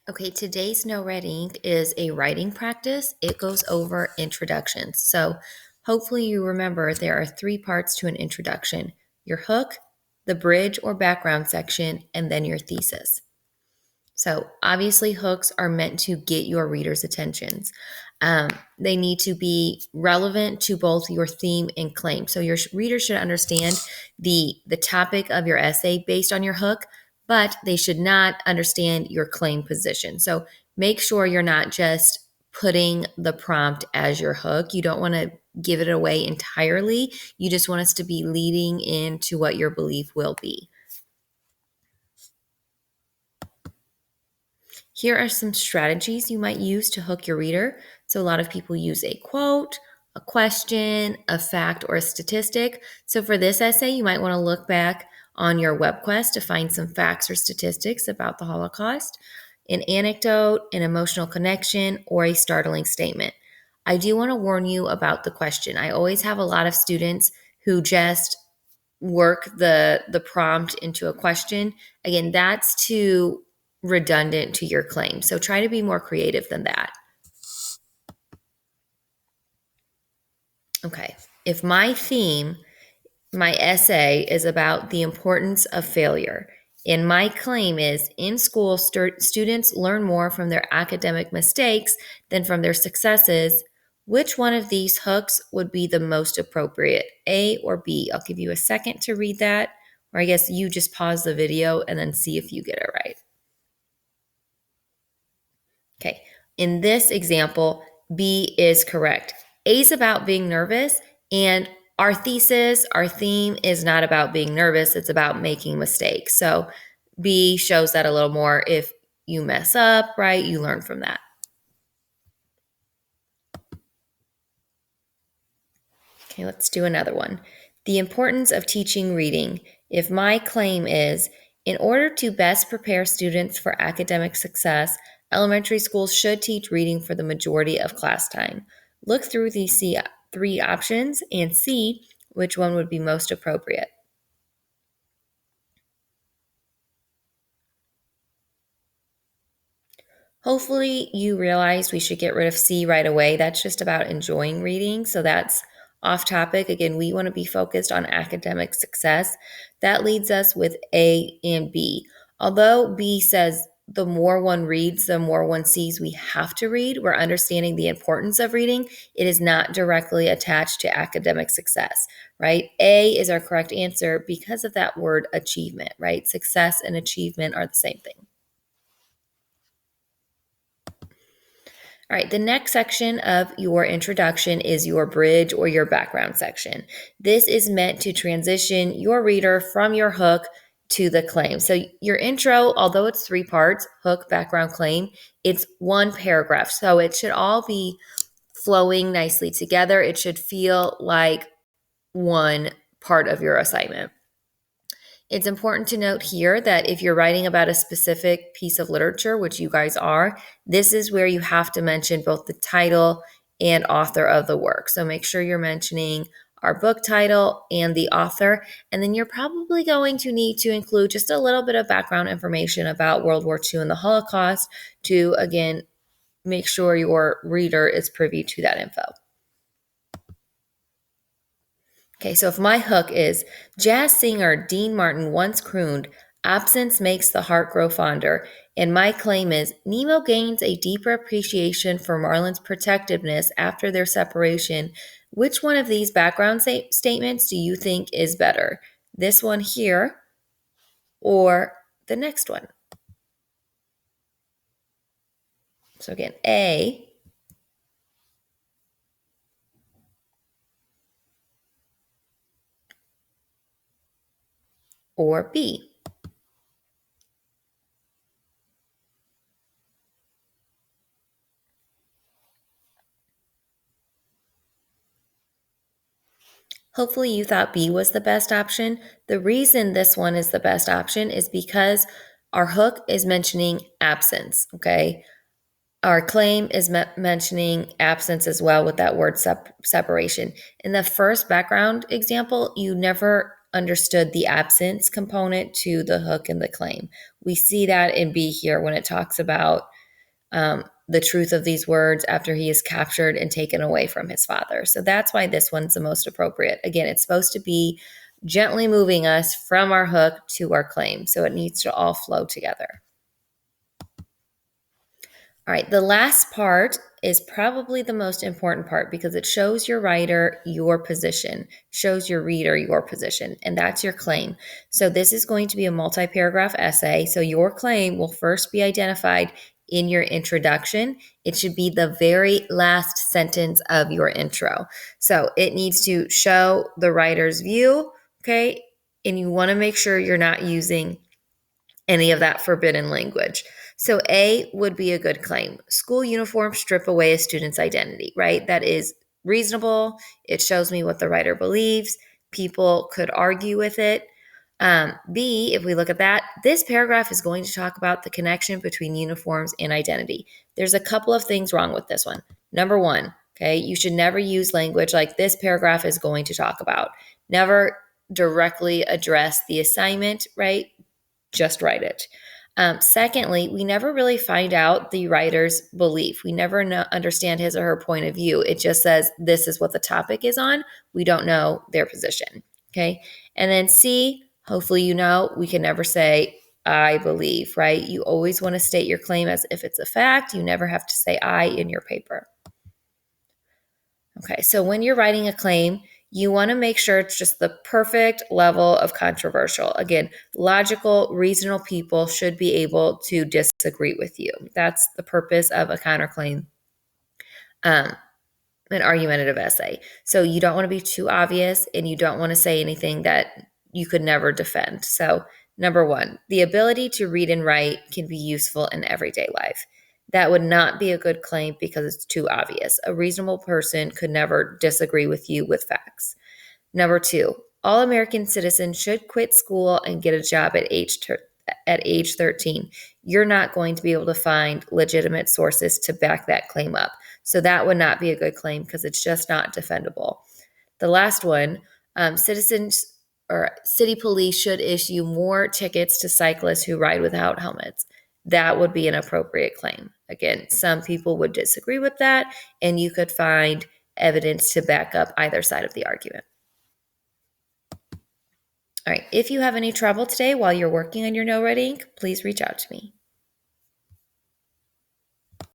Okay, today's no writing is a writing practice. It goes over introductions. So hopefully you remember there are three parts to an introduction: your hook, the bridge or background section, and then your thesis. So obviously, hooks are meant to get your readers' attentions. They need to be relevant to both your theme and claim. So your reader should understand the topic of your essay based on your hook, but they should not understand your claim position. So make sure you're not just putting the prompt as your hook. You don't want to give it away entirely. You just want us to be leading into what your belief will be. Here are some strategies you might use to hook your reader. So, a lot of people use a quote, a question, a fact, or a statistic. So, for this essay, you might want to look back on your web quest to find some facts or statistics about the Holocaust, an anecdote, an emotional connection, or a startling statement. I do want to warn you about the question. I always have a lot of students who just work the prompt into a question. Again, that's too redundant to your claim. So try to be more creative than that. Okay. If my theme, my essay is about the importance of failure, and my claim is in school, students learn more from their academic mistakes than from their successes, which one of these hooks would be the most appropriate, A or B? I'll give you a second to read that, or I guess you just pause the video and then see if you get it right. Okay, in this example, B is correct. A is about being nervous, and our thesis, our theme is not about being nervous, it's about making mistakes. So B shows that a little more. If you mess up, right, you learn from that. Okay, let's do another one. The importance of teaching reading. If my claim is, in order to best prepare students for academic success, elementary schools should teach reading for the majority of class time. Look through these three options and see which one would be most appropriate. Hopefully, you realize we should get rid of C right away. That's just about enjoying reading. So that's off topic. Again, we want to be focused on academic success. That leads us with A and B. Although B says the more one reads, the more one sees we have to read, we're understanding the importance of reading. It is not directly attached to academic success, right? A is our correct answer because of that word achievement, right? Success and achievement are the same thing. All right, the next section of your introduction is your bridge or your background section. This is meant to transition your reader from your hook to the claim. So your intro, although it's three parts, hook, background, claim, it's one paragraph. So it should all be flowing nicely together. It should feel like one part of your assignment. It's important to note here that if you're writing about a specific piece of literature, which you guys are, this is where you have to mention both the title and author of the work. So make sure you're mentioning our book title and the author. And then you're probably going to need to include just a little bit of background information about World War II and the Holocaust to, again, make sure your reader is privy to that info. Okay, so if my hook is jazz singer Dean Martin once crooned, absence makes the heart grow fonder, and my claim is Nemo gains a deeper appreciation for Marlin's protectiveness after their separation. Which one of these background statements do you think is better? This one here or the next one? So again, A or B. Hopefully, you thought B was the best option. The reason this one is the best option is because our hook is mentioning absence, okay? Our claim is mentioning absence as well with that word separation. In the first background example, you never understood the absence component to the hook and the claim. We see that in B here when it talks about the truth of these words after he is captured and taken away from his father. So that's why this one's the most appropriate. Again, it's supposed to be gently moving us from our hook to our claim. So it needs to all flow together. All right, the last part is probably the most important part because it shows your writer your position, shows your reader your position, and that's your claim. So this is going to be a multi-paragraph essay. So your claim will first be identified in your introduction. It should be the very last sentence of your intro. So it needs to show the writer's view, okay? And you want to make sure you're not using any of that forbidden language. So A would be a good claim. School uniforms strip away a student's identity, right? That is reasonable. It shows me what the writer believes. People could argue with it. B, if we look at that, this paragraph is going to talk about the connection between uniforms and identity. There's a couple of things wrong with this one. Number one, okay, you should never use language like this paragraph is going to talk about. Never directly address the assignment, right? Just write it. Secondly, we never really find out the writer's belief. We never understand his or her point of view. It just says this is what the topic is on. We don't know their position. Okay. And then C, hopefully you know, we can never say I believe, right? You always want to state your claim as if it's a fact. You never have to say I in your paper. Okay, so when you're writing a claim, you want to make sure it's just the perfect level of controversial. Again, logical, reasonable people should be able to disagree with you. That's the purpose of a counterclaim, an argumentative essay. So you don't want to be too obvious and you don't want to say anything that you could never defend. So, number one, the ability to read and write can be useful in everyday life. That would not be a good claim because it's too obvious. A reasonable person could never disagree with you with facts. Number two, all American citizens should quit school and get a job at age 13. You're not going to be able to find legitimate sources to back that claim up. So that would not be a good claim because it's just not defendable. The last one, citizens or city police should issue more tickets to cyclists who ride without helmets. That would be an appropriate claim. Again, some people would disagree with that, and you could find evidence to back up either side of the argument. All right, if you have any trouble today while you're working on your no red ink, please reach out to me.